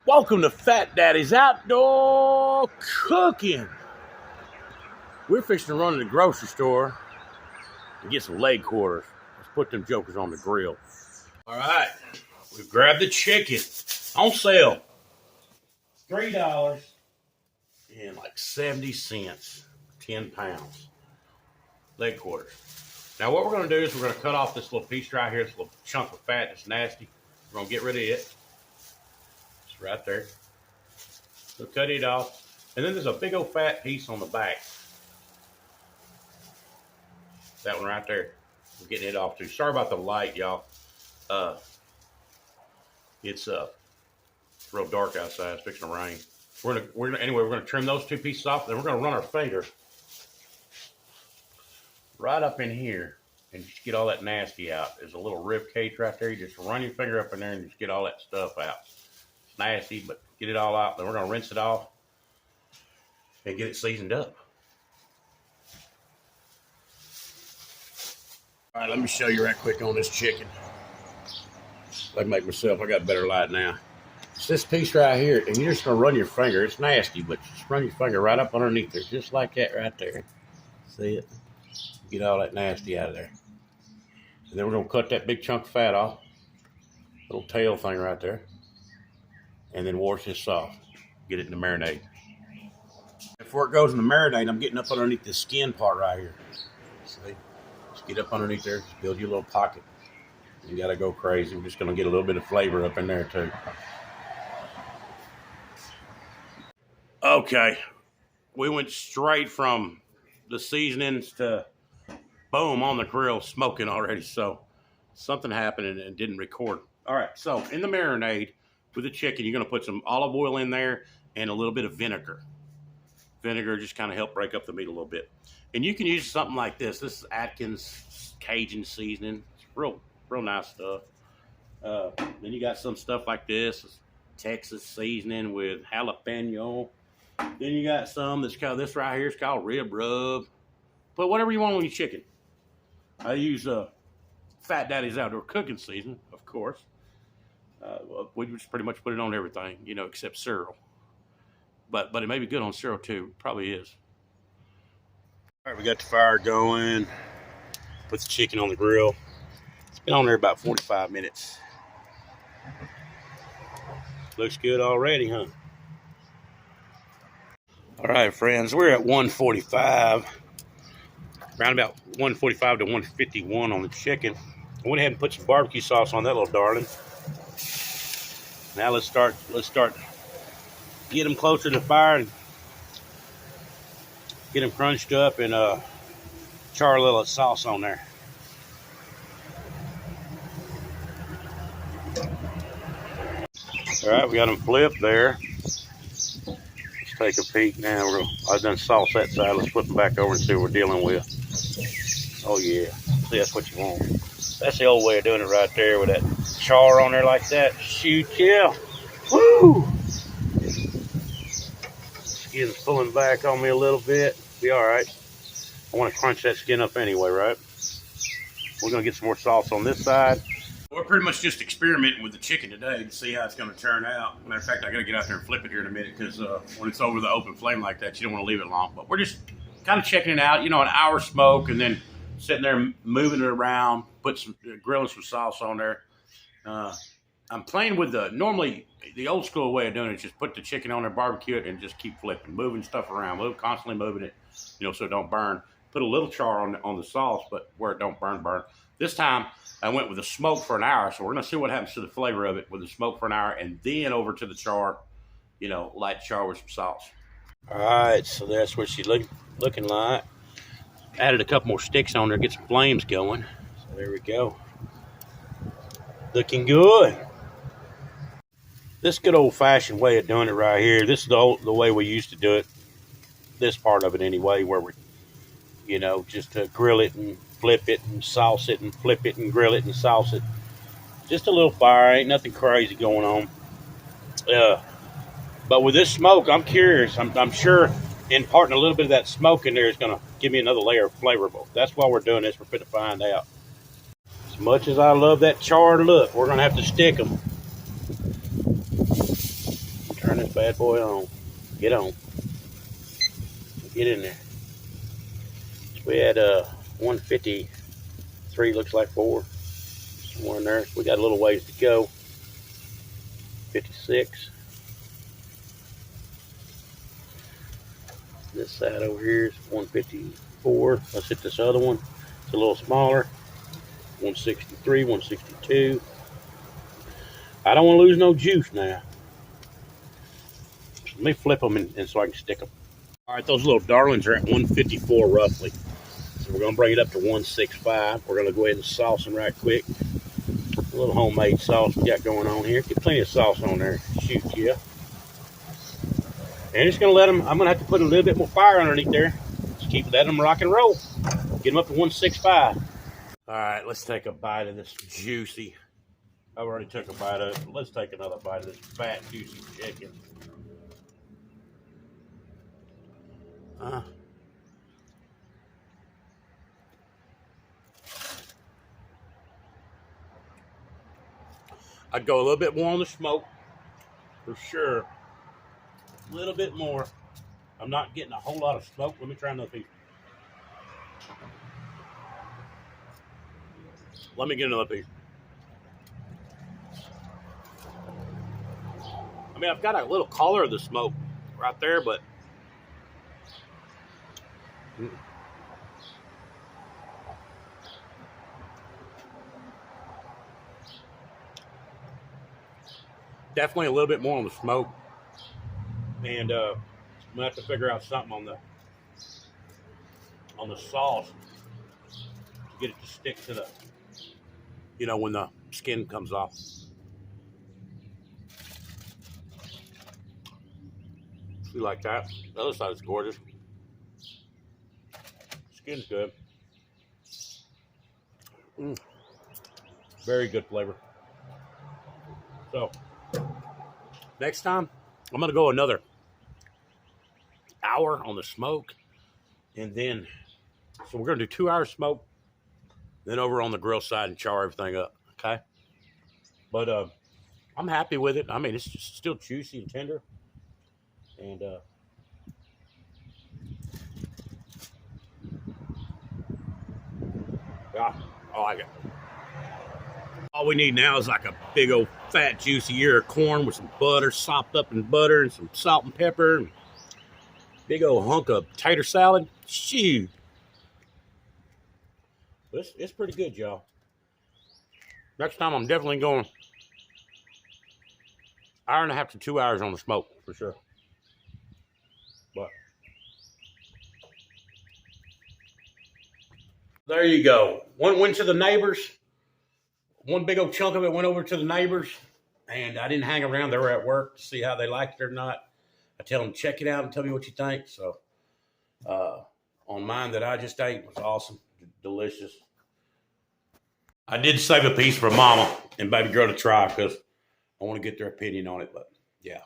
Welcome to Fat Daddy's Outdoor Cooking. We're fixing to run to the grocery store and get some leg quarters. Let's put them jokers on the grill. All right, we've grabbed the chicken on sale. $3 and like 70 cents, 10 pounds. Leg quarters. Now what we're gonna do is we're gonna cut off this little piece right here, this little chunk of fat that's nasty. We're gonna get rid of it. It's right there. So cut it off. And then there's a big old fat piece on the back. That one right there. We're getting it off too. Sorry about the light, y'all. It's real dark outside. It's fixing to rain. We're gonna trim those two pieces off. Then we're gonna run our finger right up in here and just get all that nasty out. There's a little rib cage right there. You just run your finger up in there and just get all that stuff out. It's nasty, but get it all out. Then we're gonna rinse it off and get it seasoned up. All right, let me show you right quick on this chicken. I can make myself, I got better light now. It's this piece right here, and you're just gonna run your finger. It's nasty, but just run your finger right up underneath there, just like that right there. See it? Get all that nasty out of there. And then we're gonna cut that big chunk of fat off. Little tail thing right there. And then wash this off. Get it in the marinade. Before it goes in the marinade, I'm getting up underneath this skin part right here. See? Just get up underneath there, just build your little pocket. You gotta go crazy. We're just gonna get a little bit of flavor up in there too. Okay. We went straight from the seasonings to boom, on the grill, smoking already. So something happened and didn't record. All right, so in the marinade with the chicken, you're gonna put some olive oil in there and a little bit of vinegar. Vinegar just kind of help break up the meat a little bit. And you can use something like this. This is Atkins Cajun seasoning. It's real nice stuff. Then you got some stuff like this, Texas seasoning with jalapeno. Then you got some that's called, this right here is called rib rub. Put whatever you want on your chicken. I use Fat Daddy's Outdoor Cooking season, of course. We just pretty much put it on everything, you know, except cereal. But it may be good on cereal too. Probably is. All right, we got the fire going. Put the chicken on the grill. It's been on there about 45 minutes. Looks good already, huh? All right, friends, we're at 145. Around about 145 to 151 on the chicken. I went ahead and put some barbecue sauce on that little darling. Now let's start get them closer to the fire and get them crunched up and char a little sauce on there. All right, we got them flipped there. Let's take a peek now. I've done sauce that side. Let's flip them back over and see what we're dealing with. Oh yeah, see, that's what you want. That's the old way of doing it right there with that char on there like that. Shoot, yeah. Woo! Skin's pulling back on me a little bit. Be all right. I want to crunch that skin up anyway, right? We're going to get some more sauce on this side. We're pretty much just experimenting with the chicken today to see how it's going to turn out. Matter of fact, I got to get out there and flip it here in a minute because when it's over the open flame like that, you don't want to leave it long. But we're just kind of checking it out. You know, an hour smoke and then sitting there moving it around, grilling some sauce on there. I'm playing with normally the old school way of doing it is just put the chicken on there, barbecue it, and just keep flipping, moving stuff around, constantly moving it, you know, so it don't burn. Put a little char on the sauce, but where it don't burn. This time I went with the smoke for an hour, so we're gonna see what happens to the flavor of it with the smoke for an hour, and then over to the char, you know, light char with some sauce. All right, so that's what she's looking like. Added a couple more sticks on there, get some flames going. So there we go. Looking good. This good old-fashioned way of doing it right here. This is the way we used to do it. This part of it anyway, where we, you know, just grill it and flip it and sauce it and flip it and grill it and sauce it. Just a little fire, ain't nothing crazy going on. But with this smoke, I'm curious. I'm sure imparting a little bit of that smoke in there is going to give me another layer of flavorful. That's why we're doing this. We're going to find out. As much as I love that charred look, we're going to have to stick them. Turn this bad boy on. Get on. Get in there. We had 153, looks like 4. Somewhere in there. We got a little ways to go. 56. This side over here is 154. Let's hit this other one. It's a little smaller. 163, 162. I don't want to lose no juice now. Let me flip them and so I can stick them. All right, those little darlings are at 154 roughly. So we're going to bring it up to 165. We're going to go ahead and sauce them right quick. A little homemade sauce we got going on here. Get plenty of sauce on there. Shoot, yeah. And just going to let them, I'm going to have to put a little bit more fire underneath there. Just keep letting them rock and roll. Get them up to 165. All right, let's take a bite of this juicy. I already took a bite of it. Let's take another bite of this fat, juicy chicken. I'd go a little bit more on the smoke, for sure. A little bit more. I'm not getting a whole lot of smoke. Let me try another piece. Let me get another piece. I mean, I've got a little color of the smoke right there, but definitely a little bit more on the smoke. And I'm gonna have to figure out something on the sauce to get it to stick to the, you know, when the skin comes off. See, like that. The other side is gorgeous. Skin's good. Very good flavor. So next time I'm gonna go another hour on the smoke, and then so we're gonna do 2 hours smoke, then over on the grill side and char everything up. Okay, but I'm happy with it. I mean, it's just still juicy and tender, and yeah, I like it. All we need now is like a big old fat juicy ear of corn with some butter, sopped up in butter, and some salt and pepper, and big old hunk of tater salad. Shoot. It's pretty good, y'all. Next time I'm definitely going 1.5 to 2 hours on the smoke, for sure. But there you go. One went to the neighbors. One big old chunk of it went over to the neighbors, and I didn't hang around. They were at work to see how they liked it or not. I tell them, check it out and tell me what you think. So on mine that I just ate was awesome, delicious. I did save a piece for Mama and baby girl to try because I want to get their opinion on it. But yeah.